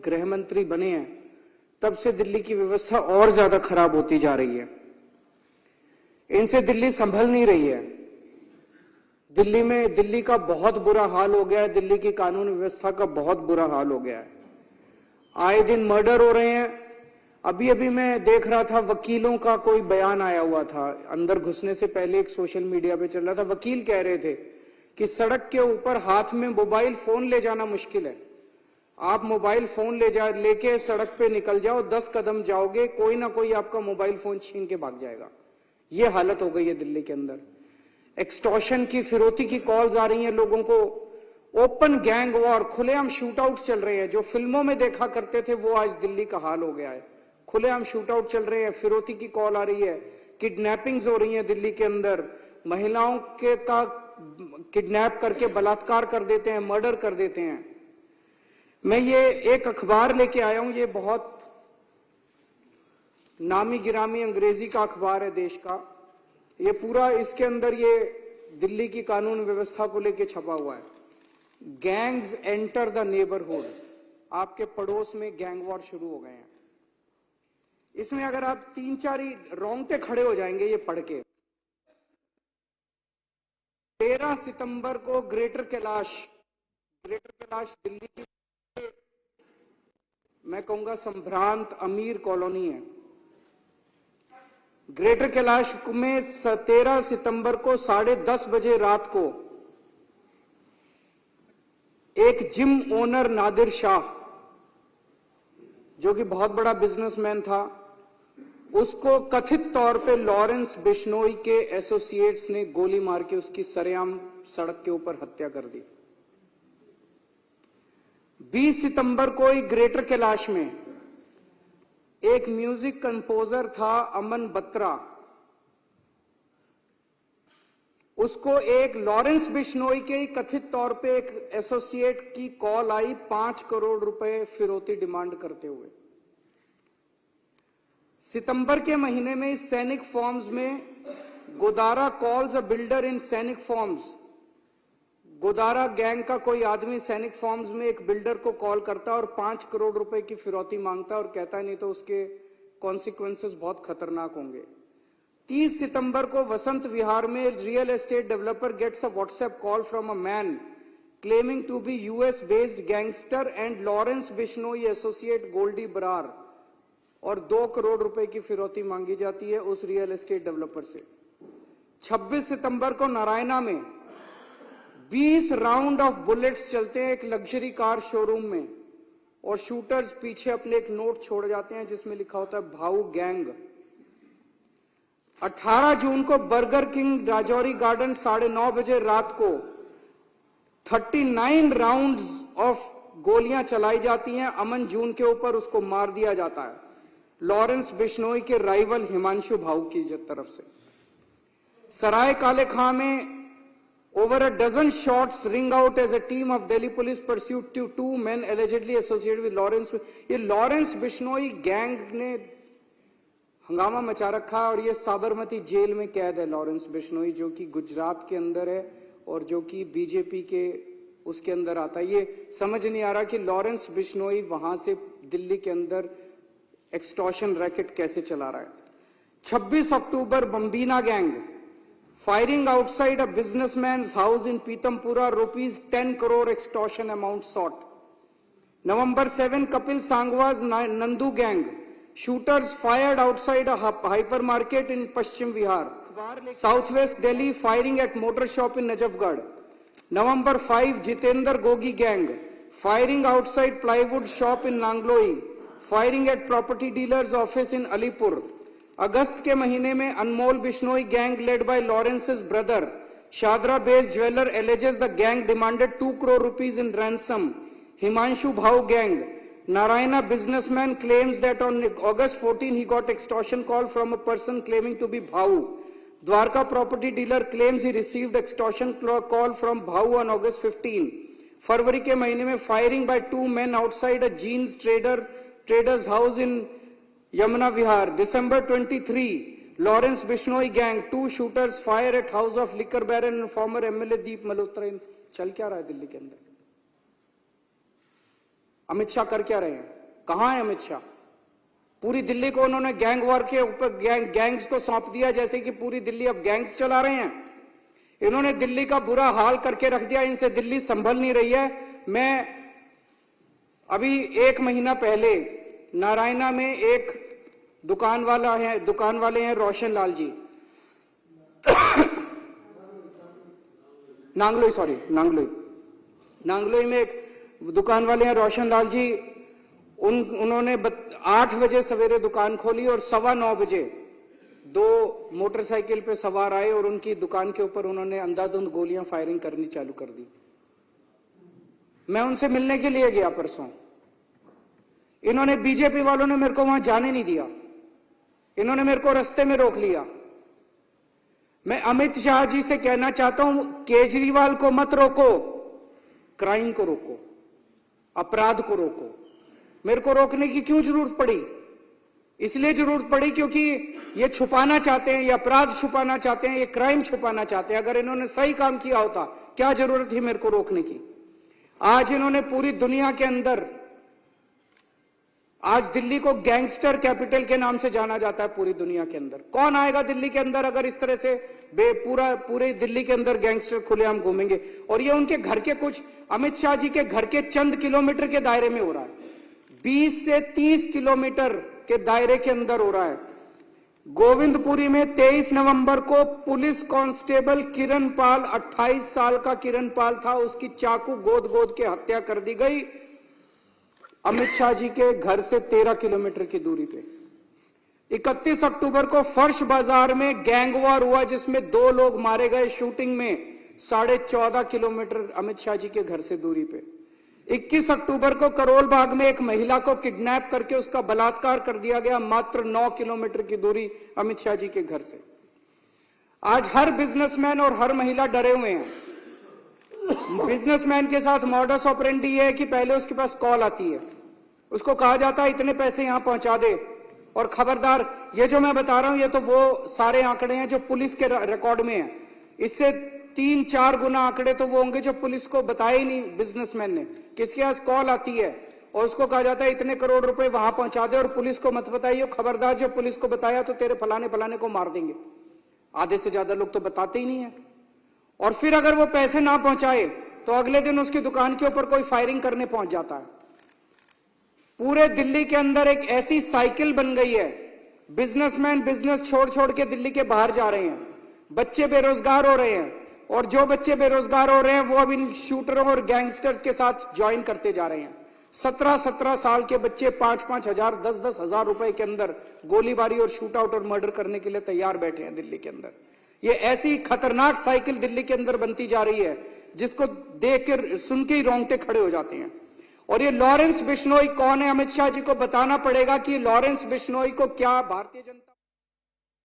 गृह मंत्री बने हैं तब से दिल्ली की व्यवस्था और ज्यादा खराब होती जा रही है। इनसे दिल्ली संभल नहीं रही है। दिल्ली का बहुत बुरा हाल हो गया है। दिल्ली की कानून व्यवस्था का बहुत बुरा हाल हो गया है। आए दिन मर्डर हो रहे हैं। अभी अभी मैं देख रहा था, वकीलों का कोई बयान आया हुआ था, अंदर घुसने से पहले एक सोशल मीडिया पे चल रहा था। वकील कह रहे थे कि सड़क के ऊपर हाथ में मोबाइल फोन ले जाना मुश्किल है। आप मोबाइल फोन लेके सड़क पे निकल जाओ, 10 कदम जाओगे, कोई ना कोई आपका मोबाइल फोन छीन के भाग जाएगा। ये हालत हो गई है दिल्ली के अंदर। एक्सटॉर्शन की, फिरौती की कॉल्स आ रही हैं लोगों को। ओपन गैंग वॉर, खुलेआम शूट आउट चल रहे हैं। जो फिल्मों में देखा करते थे वो आज दिल्ली का हाल हो गया है। खुलेआम शूट आउट चल रहे हैं, फिरौती की कॉल आ रही है, किडनैपिंग्स हो रही हैं दिल्ली के अंदर। महिलाओं के का किडनैप करके बलात्कार कर देते हैं, मर्डर कर देते हैं। मैं ये एक अखबार लेके आया हूं, ये बहुत नामी गिरामी अंग्रेजी का अखबार है देश का। ये पूरा इसके अंदर ये दिल्ली की कानून व्यवस्था को लेके छपा हुआ है। गैंग्स एंटर द नेबरहुड, आपके पड़ोस में गैंग वॉर शुरू हो गए हैं। इसमें अगर आप 3-4 ही रोंगटे खड़े हो जाएंगे ये पढ़ के। 13 सितंबर को ग्रेटर कैलाश दिल्ली की, मैं कहूंगा संभ्रांत अमीर कॉलोनी है। ग्रेटर कैलाश में 13 सितंबर को 10:30 बजे रात को एक जिम ओनर नादिर शाह, जो कि बहुत बड़ा बिजनेसमैन था, उसको कथित तौर पे लॉरेंस बिश्नोई के एसोसिएट्स ने गोली मार के उसकी सरेआम सड़क के ऊपर हत्या कर दी। 20 सितंबर को ही ग्रेटर कैलाश में एक म्यूजिक कंपोजर था अमन बत्रा, उसको एक लॉरेंस बिश्नोई के ही कथित तौर पे एक एसोसिएट की कॉल आई 5 करोड़ रुपए फिरौती डिमांड करते हुए। सितंबर के महीने में इस सैनिक फॉर्म्स में गोदारा कॉल्स अ बिल्डर इन सैनिक फॉर्म्स, गोदारा गैंग का कोई आदमी सैनिक फॉर्म्स में एक बिल्डर को कॉल करता है और 5 करोड़ रुपए की फिरौती मांगता है और कहता है नहीं तो उसके कॉन्सिक्वेंसेस बहुत खतरनाक होंगे। 30 सितंबर को वसंत विहार में real estate developer gets a WhatsApp call from a man claiming to be US based gangster and Lawrence Bishnoi associate Goldy Brar, और 2 करोड़ रुपए की फिरौती मांगी जाती है उस रियल एस्टेट डेवलपर से। 26 सितंबर को नारायणा में 20 राउंड ऑफ बुलेट्स चलते हैं एक लग्जरी कार शोरूम में, और शूटर्स पीछे अपने एक नोट छोड़ जाते हैं जिसमें लिखा होता है भाऊ गैंग। 18 जून को बर्गर किंग राजौरी गार्डन 9:30 बजे रात को 39 राउंड्स ऑफ गोलियां चलाई जाती हैं अमन जून के ऊपर, उसको मार दिया जाता है लॉरेंस बिश्नोई के राइवल हिमांशु भाऊ की तरफ से। सराय काले खां में over a dozen shots ring out as a team of Delhi police pursued 2 men allegedly associated with Lawrence। ये लॉरेंस बिश्नोई गैंग ने हंगामा मचा रखा है और ये साबरमती जेल में कैद है लॉरेंस बिश्नोई, जो कि गुजरात के अंदर है और जो कि बीजेपी के उसके अंदर आता है। ये समझ नहीं आ रहा कि लॉरेंस बिश्नोई वहां से दिल्ली के अंदर एक्सटॉर्शन रैकेट कैसे चला रहा है। 26 अक्टूबर बम्बीना gang firing outside a businessman's house in Pitampura, rupees 10 crore extortion amount sought। November 7, Kapil Sangwa's Nandu gang, shooters fired outside a hypermarket in Paschim Vihar। Southwest Delhi, firing at motor shop in Najafgarh। November 5, Jitendra Gogi gang, firing outside plywood shop in Nangloi, firing at property dealer's office in Alipur। अगस्त के महीने में Anmol Bishnoi gang led by Lawrence's brother Shahdara based jeweller alleges the gang demanded 2 crore rupees in ransom। Himanshu Bhau gang, Narayana businessman claims that on August 14 he got extortion call from a person claiming to be Bhau। Dwarka property dealer claims he received extortion call from Bhau on August 15। फरवरी के महीने में firing by 2 men outside a jeans trader's house in Yamuna Vihar। December 23, Lawrence Bishnoi gang, 2 shooters fire at house of liquor baron and former MLA Deep Malhotra। चल क्या रहा है दिल्ली के अंदर? अमित शाह कर क्या रहे हैं? कहां है अमित शाह? पूरी दिल्ली को उन्होंने गैंग वॉर के ऊपर गैंग्स को सौंप दिया, जैसे कि पूरी दिल्ली अब गैंग्स चला रहे हैं। इन्होंने दिल्ली का बुरा हाल करके रख दिया, इनसे दिल्ली संभल नहीं रही है। मैं अभी 1 महीना पहले नारायणा में एक दुकान वाले हैं रोशन लाल जी, नांगलोई में एक दुकान वाले हैं रोशन लाल जी। उन्होंने 8 बजे सवेरे दुकान खोली और 9:15 बजे 2 मोटरसाइकिल पे सवार आए और उनकी दुकान के ऊपर उन्होंने अंधाधुंध गोलियां फायरिंग करनी चालू कर दी। मैं उनसे मिलने के लिए गया परसों, इन्होंने बीजेपी वालों ने मेरे को वहां जाने नहीं दिया, इन्होंने मेरे को रास्ते में रोक लिया। मैं अमित शाह जी से कहना चाहता हूं, केजरीवाल को मत रोको, क्राइम को रोको, अपराध को रोको। मेरे को रोकने की क्यों जरूरत पड़ी? इसलिए जरूरत पड़ी क्योंकि ये छुपाना चाहते हैं, ये अपराध छुपाना चाहते हैं, ये क्राइम छुपाना चाहते हैं। अगर इन्होंने सही काम किया होता, क्या जरूरत थी मेरे को रोकने की? आज इन्होंने पूरी दुनिया के अंदर, आज दिल्ली को गैंगस्टर कैपिटल के नाम से जाना जाता है पूरी दुनिया के अंदर। कौन आएगा दिल्ली के अंदर अगर इस तरह से पूरे दिल्ली के अंदर गैंगस्टर खुलेआम घूमेंगे? और ये उनके घर के कुछ, अमित शाह जी के घर के चंद किलोमीटर के दायरे में हो रहा है, 20 से 30 किलोमीटर के दायरे के अंदर हो रहा है। गोविंदपुरी में 23 नवंबर को पुलिस कांस्टेबल किरण पाल, 28 साल का किरण पाल था, उसकी चाकू गोद के हत्या कर दी गई अमित शाह जी के घर से 13 किलोमीटर की दूरी पे। 31 अक्टूबर को फर्श बाजार में गैंग वॉर हुआ जिसमें 2 लोग मारे गए शूटिंग में, 14.5 किलोमीटर अमित शाह जी के घर से दूरी पे। 21 अक्टूबर को करोल बाग में एक महिला को किडनैप करके उसका बलात्कार कर दिया गया, मात्र 9 किलोमीटर की दूरी अमित शाह जी के घर से। आज हर बिजनेसमैन और हर महिला डरे हुए हैं। बिजनेसमैन के साथ मॉडस ऑपरेंडी ये है कि पहले उसके पास कॉल आती है, उसको कहा जाता है इतने पैसे यहां पहुंचा दे, और खबरदार, ये जो मैं बता रहा हूं ये तो वो सारे आंकड़े हैं जो पुलिस के रिकॉर्ड में है। इससे 3-4 गुना आंकड़े तो वो होंगे जो पुलिस को बताए ही नहीं बिजनेसमैन ने। किसके पास कॉल आती है और उसको कहा जाता है इतने करोड़ रुपए वहां पहुंचा दे और पुलिस को मत बताइए, खबरदार जो पुलिस को बताया तो तेरे फलाने को मार देंगे। आधे से ज्यादा लोग तो बताते ही नहीं है। और फिर अगर वो पैसे ना पहुंचाए तो अगले दिन उसकी दुकान के ऊपर कोई फायरिंग करने पहुंच जाता है। पूरे दिल्ली के अंदर एक ऐसी साइकिल बन गई है, बिजनेसमैन बिजनेस छोड़ के दिल्ली के बाहर जा रहे हैं, बच्चे बेरोजगार हो रहे हैं, और जो बच्चे बेरोजगार हो रहे हैं वो अब इन शूटरों और गैंगस्टर्स के साथ ज्वाइन करते जा रहे हैं। 17-17 साल के बच्चे 5-5 हजार 10-10 हजार रुपए के अंदर गोलीबारी और शूट आउट और मर्डर करने के लिए तैयार बैठे हैं दिल्ली के अंदर। ये ऐसी खतरनाक साइकिल दिल्ली के अंदर बनती जा रही है जिसको देख कर सुन के ही रोंगटे खड़े हो जाते हैं। और ये लॉरेंस बिश्नोई कौन है? अमित शाह जी को बताना पड़ेगा कि लॉरेंस बिश्नोई को क्या भारतीय जनता